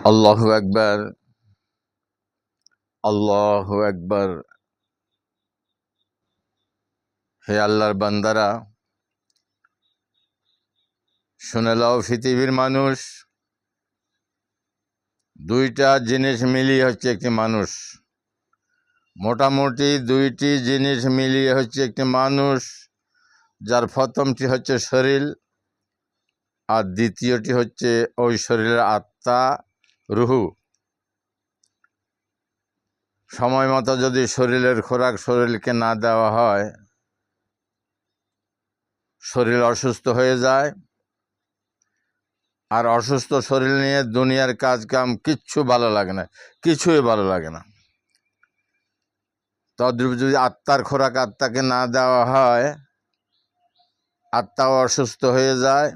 আল্লাহু আকবার, আল্লাহু আকবার। হে আল্লাহর বান্দারা, শুনে লাও পৃথিবীর মানুষ, দুইটা জিনিস মিলিয়ে হচ্ছে একটি মানুষ। মোটামুটি দুইটি জিনিস মিলিয়ে হচ্ছে একটি মানুষ, যার প্রথমটি হচ্ছে শরীর, আর দ্বিতীয়টি হচ্ছে ওই শরীরের আত্মা, রুহু। সময় মতো যদি শরীরের খোরাক শরীরকে না দেওয়া হয়, শরীর অসুস্থ হয়ে যায়। আর অসুস্থ শরীর নিয়ে দুনিয়ার কাজ কাম কিচ্ছু ভালো লাগে না, কিছুই ভালো লাগে না। তদ্রূপ যদি আত্মার খোরাক আত্মাকে না দেওয়া হয়, আত্মাও অসুস্থ হয়ে যায়।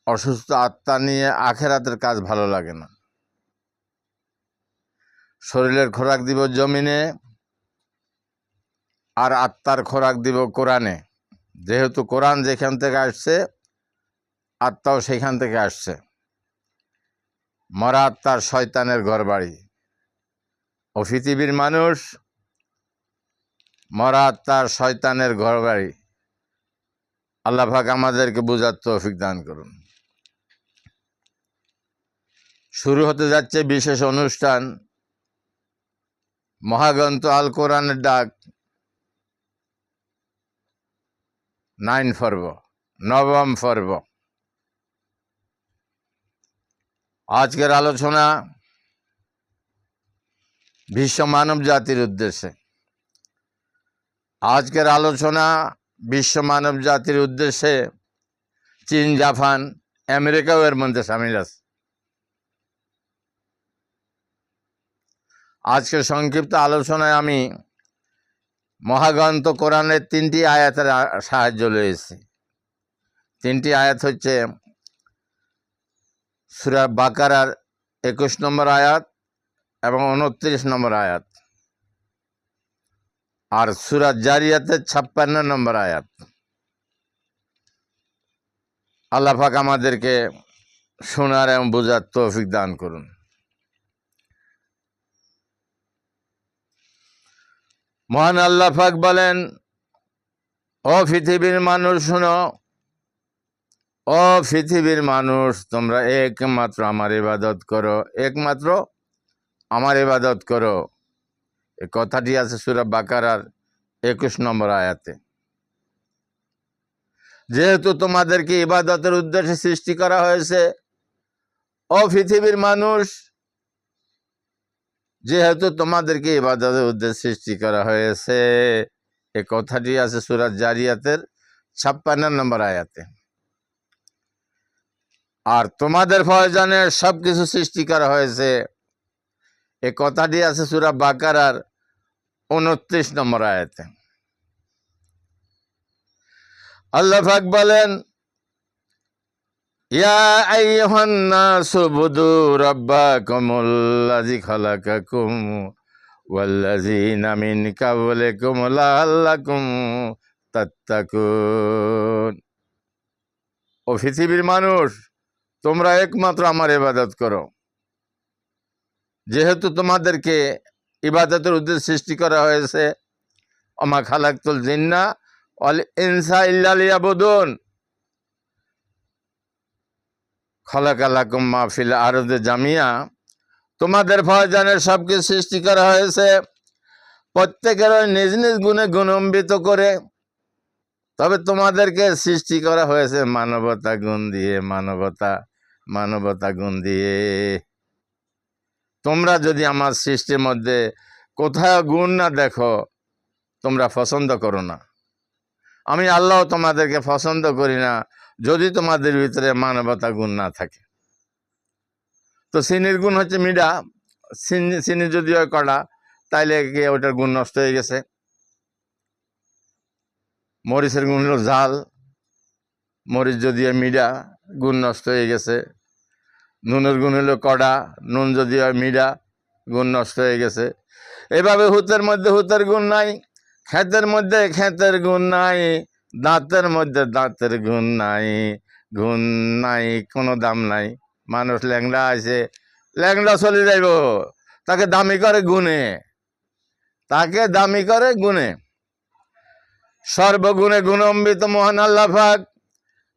অসুস্থ আত্মা নিয়ে আখেরাতের কাজ ভালো লাগে না। শরীরের খোরাক দিব জমিনে, আর আত্মার খোরাক দিব কোরআনে। যেহেতু কোরআন যেখান থেকে আসছে, আত্মাও সেখান থেকে আসছে। মরা আত্মার শয়তানের ঘরবাড়ি। ও পৃথিবীর মানুষ, মরা আত্মার শয়তানের ঘরবাড়ি। আল্লাহ পাক আমাদেরকে বুঝার তৌফিক দান করুন। শুরু হতে যাচ্ছে বিশেষ অনুষ্ঠান, মহাগ্রন্থ আল কোরআনের ডাক 9 পর্ব, 9ম পর্ব। আজকের আলোচনা বিশ্ব মানব জাতির উদ্দেশ্যে। আজকের আলোচনা বিশ্ব মানব জাতির উদ্দেশ্যে। চীন, জাপান, আমেরিকাও এর মধ্যে সামিল আছে। আজকের সংক্ষিপ্ত আলোচনায় আমি মহাগ্রন্থ কোরআনের 3টি আয়াতের সাহায্য লয়েছি। 3টি আয়াত হচ্ছে সূরা বাকারার 21 নম্বর আয়াত এবং 29 নম্বর আয়াত, আর সূরা জারিয়াতের 56 নম্বর আয়াত। আল্লাহ পাক আমাদেরকে শোনার এবং বোঝার তৌফিক দান করুন। মহান আল্লাহ পাক বলেন, ও পৃথিবীর মানুষ শোনো, ও পৃথিবীর মানুষ, তোমরা একমাত্র আমার ইবাদত করো, একমাত্র আমার ইবাদত করো। এই কথাটি আছে সূরা বাকারার 21 নম্বর আয়াতে। যেহেতু তোমাদেরকে ইবাদতের উদ্দেশ্যে সৃষ্টি করা হয়েছে, ও পৃথিবীর মানুষ, যেহেতু তোমাদেরকে ইবাদতের উদ্দেশ্যে সৃষ্টি করা হয়েছে, এই কথাটি আছে সূরা জারিয়াতের 56 নম্বর আয়াতে। আর তোমাদের প্রয়োজনে সবকিছু সৃষ্টি করা হয়েছে, এই কথাটি আছে সূরা বাকারার 29 নম্বর আয়াতে। আল্লাহ পাক বলেন, ইয়া আইয়ুহান নাসু বুদু রাব্বাকুমুল্লাযী খালাকাকুম ওয়াল্লাযীনা মিন ক্বাবলিকুম লাআল্লাকুম তাত্তাকুন। ও পৃথিবীর মানুষ, তোমরা একমাত্র আমার ইবাদত করো। যেহেতু তোমাদেরকে ইবাদতের উদ্দেশ্যে সৃষ্টি করা হয়েছে, ওমা খালাকতুল জিন্না ওয়াল ইনসা ইল্লা লিয়াবুদুন, খালাকালাকুম মা ফিল আরদি জামিয়া, তোমাদের প্রয়োজনের সবকিছু সৃষ্টি করা হয়েছে প্রত্যেকের নিজ নিজ গুণে গুণান্বিত করে। তবে তোমাদেরকে সৃষ্টি করা হয়েছে মানবতা গুণ দিয়ে, মানবতা গুণ দিয়ে। তোমরা যদি আমার সৃষ্টির মধ্যে কোথাও গুণ না দেখো, তোমরা পছন্দ করো না। আমি আল্লাহ তোমাদেরকে পছন্দ করি না যদি তোমাদের ভিতরে মানবতা গুণ না থাকে। তো চিনির গুণ হচ্ছে মিঠা, চিনি যদি হয় কড়া, তাইলে ওটার গুণ নষ্ট হয়ে গেছে। মরিচের গুণ হলো ঝাল, মরিচ যদি হয় মিঠা, গুণ নষ্ট হয়ে গেছে। নুনের গুণ হলো কড়া, নুন যদি হয় মিঠা, গুণ নষ্ট হয়ে গেছে। এভাবে হুতের মধ্যে হুতের গুণ নাই, ক্ষেতের মধ্যে ক্ষেতের গুণ নাই, দাঁতের মধ্যে দাঁতের গুণ নাই, কোনো দাম নাই। মানুষ ল্যাংড়া আছে, ল্যাংড়া চলে যাইব, তাকে দামি করে গুণে, তাকে দামি করে গুণে। সর্বগুণে গুণান্বিত মহান আল্লাহ পাক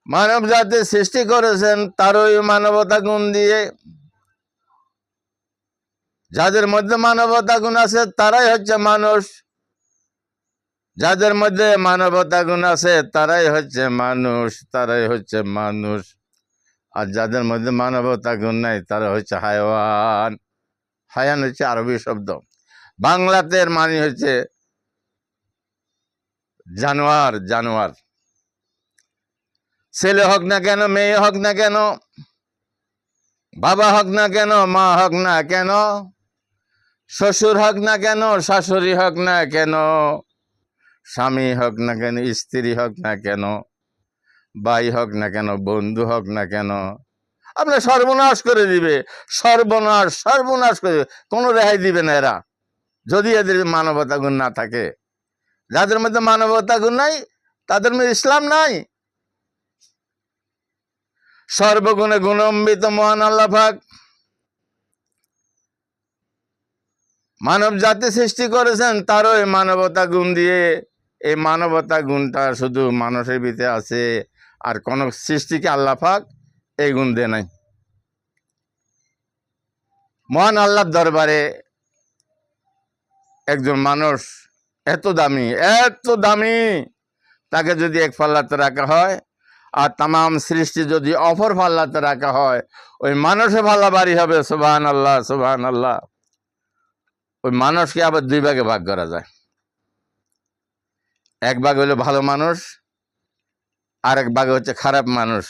মানব জাতি সৃষ্টি করেছেন তারই মানবতা গুণ দিয়ে। যাদের মধ্যে মানবতা গুণ আছে তারাই হচ্ছে মানুষ, যাদের মধ্যে মানবতা গুণ আছে তারাই হচ্ছে মানুষ, তারাই হচ্ছে মানুষ। আর যাদের মধ্যে মানবতা গুণ নাই তারা হচ্ছে হায়াওয়ান। হায়ান হচ্ছে আরবি শব্দ, বাংলাতে এর মানে হচ্ছে জানোয়ার। জানোয়ার, ছেলে হোক না কেন, মেয়ে হোক না কেন, বাবা হোক না কেন, মা হোক না কেন, শ্বশুর হোক না কেন, শাশুড়ি হোক না কেন, স্বামী হোক না কেন, স্ত্রী হোক না কেন, ভাই হোক না কেন, বন্ধু হোক না কেন, আপনার সর্বনাশ করে দিবে, সর্বনাশ সর্বনাশ করে দিবে, কোনো রেহাই দিবে না এরা, যদি এদের মানবতা গুণ না থাকে। যাদের মধ্যে মানবতা গুণ নাই তাদের মধ্যে ইসলাম নাই। সর্বগুণে গুণান্বিত মহান আল্লাহ পাক মানব জাতি সৃষ্টি করেছেন তারই মানবতা গুণ দিয়ে। এই মানবতা গুণটা শুধু মানুষের ভিতরে আছে, আর কোন সৃষ্টিকে আল্লাহ পাক এই গুণ দেয় নাই। মহান আল্লাহর দরবারে একজন মানুষ এত দামি, এত দামি, তাকে যদি এক পাল্লাতে রাখা হয় আর তাম সৃষ্টি যদি অপর পাল্লাতে রাখা হয়, ওই মানুষে পাল্লা বাড়ি হবে। সুবহান আল্লাহ, সুবহান আল্লাহ। ওই মানুষকে আবার দুই ভাগে ভাগ করা যায়। এক ভাগ হলো ভালো মানুষ, আর এক ভাগে হচ্ছে খারাপ মানুষ।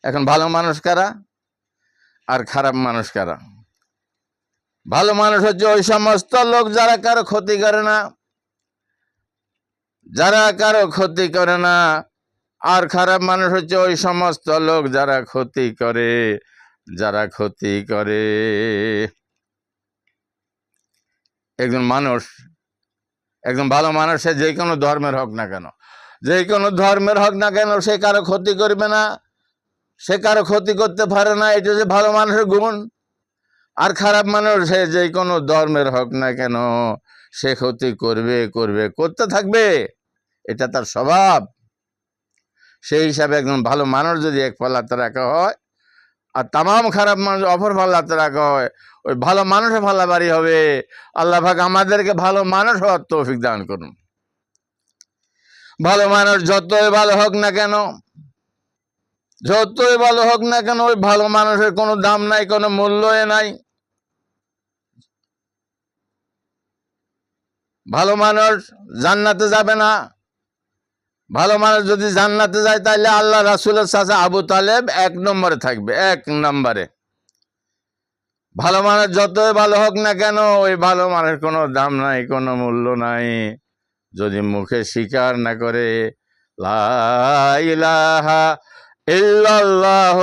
এখন ভালো মানুষ কারা আর খারাপ মানুষ কারা? ভালো মানুষ হচ্ছে ওই সমস্ত লোক যারা কারো ক্ষতি করে না, যারা কারো ক্ষতি করে না। আর খারাপ মানুষ হচ্ছে ওই সমস্ত লোক যারা ক্ষতি করে, যারা ক্ষতি করে। একজন মানুষ, একজন ভালো মানুষ, সে যে কোনো ধর্মের হোক না কেন, যে কোনো ধর্মের হোক না কেন, সে কারো ক্ষতি করবে না, সে কারো ক্ষতি করতে পারে না, এটা যে ভালো মানুষের গুণ। আর খারাপ মানুষ, সে যে কোনো ধর্মের হোক না কেন, সে ক্ষতি করবে, করবে, করতে থাকবে, এটা তার স্বভাব। সেই হিসাবে একজন ভালো মানুষ যদি এক পাল্লাতে রাখা হয় আর তাম খারাপ মানুষ অপর পাল্লাতে রাখা হয়, ওই ভালো মানুষের পাল্লা বাড়ি হবে। আল্লাহ পাক আমাদেরকে ভালো মানুষ হওয়ার তৌফিক দান করুন। ভালো মানুষ যতই ভালো হোক না কেন, যতই ভালো হোক না কেন, ওই ভালো মানুষের কোনো দাম নাই, কোনো মূল্যই নাই। ভালো মানুষ জান্নাতে যাবে না। ভালো মানুষ যদি জান্নাতে যায় তাহলে আল্লাহ রাসূলের চাচা আবু তালেব 1 নম্বরে থাকবে, 1 নম্বরে। ভালো মানুষ যতই ভালো হোক না কেন, ওই ভালো মানুষের কোনো দাম নাই, কোনো মূল্য নাই, যদি মুখে স্বীকার না করে লা ইলাহা ইল্লাল্লাহ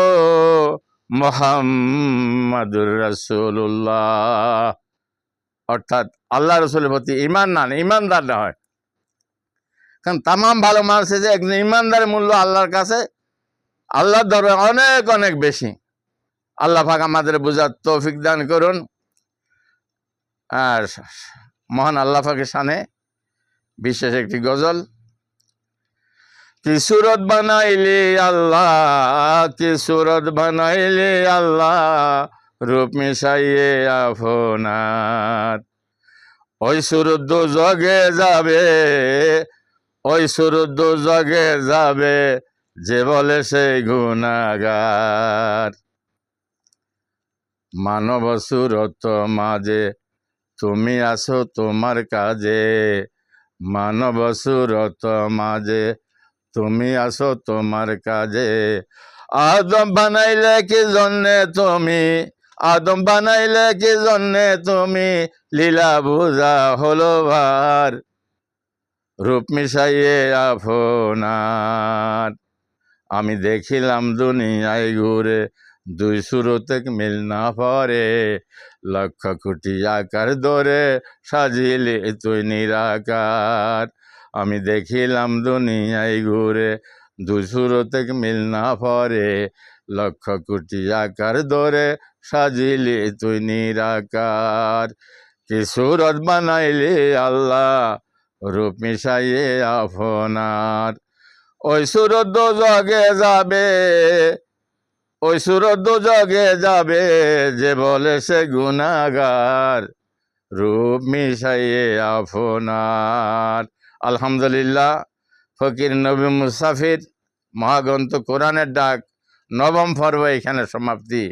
মুহাম্মাদুর রাসূলুল্লাহ, অর্থাৎ আল্লাহ রসুলের প্রতি ঈমান না, ঈমানদার না হয়। কারণ তাম ভালো মানুষের যে একজন ঈমানদারের মূল্য আল্লাহর কাছে, আল্লাহর দরবারে অনেক অনেক বেশি। আল্লাহ পাক আমাদের বুঝার তৌফিক দান করুন। আর মহান আল্লাহ পাকের শানে বিশেষ একটি গজল। কি সুরত বানাইলে আল্লাহ, কি সুরত বানাইলে আল্লাহ, রূপ মিশাইয়ে আপনার। ওই সুরত দুজগে যাবে, ওই সুরত দুজগে যাবে, যে বলে সেই গুনাহগার। মানব সুরত মাঝে তুমি আসো তোমার কাজে, মানব সুরত মাঝে তুমি আসো তোমার কাজে। আদম বানাইলে কি জন্যে তুমি, আদম বানাইলে কি জন্যে তুমি, লীলা বুঝা হলো ভার, রূপ মিশাইয়ে আপনার। আমি দেখিলাম দুনিয়ায় ঘুরে, দুই সুরতে মিল না পরে, লক্ষ কোটি আকার ধরে সাজিলে তুই নিরাকার। আমি দেখিলাম দুনিয়ায় ঘুরে, দুই সুরতে মিল না পরে, লক্ষ কোটি আকার ধরে সাজিলি তুই নিরাকার। কি সুরত বানাইলি আল্লাহ রূপ মিশাইয়ে আপনার। ওই সুরত দোজগে যাবে, ওই সুরত দোজগে যাবে, যে বলে সে গুনাহগার রূপ মিশাইয়ে আপনার। আলহামদুলিল্লাহ, ফকির নবী মুসাফির মহাগ্রন্থ কোরআনের ডাক নবম পর্ব এখানে সমাপ্তি।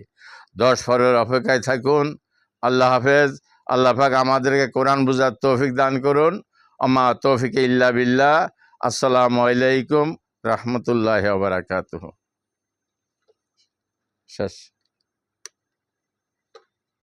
10 পর্বের অপেক্ষায় থাকুন। আল্লাহ হাফেজ। আল্লাহ পাক আমাদেরকে কোরআন বুঝার তৌফিক দান করুন। আমা তৌফিক ইল্লা বিল্লাহ। আসসালামু আলাইকুম রহমতুল্লাহি ওয়া বারাকাতুহু। শেষ।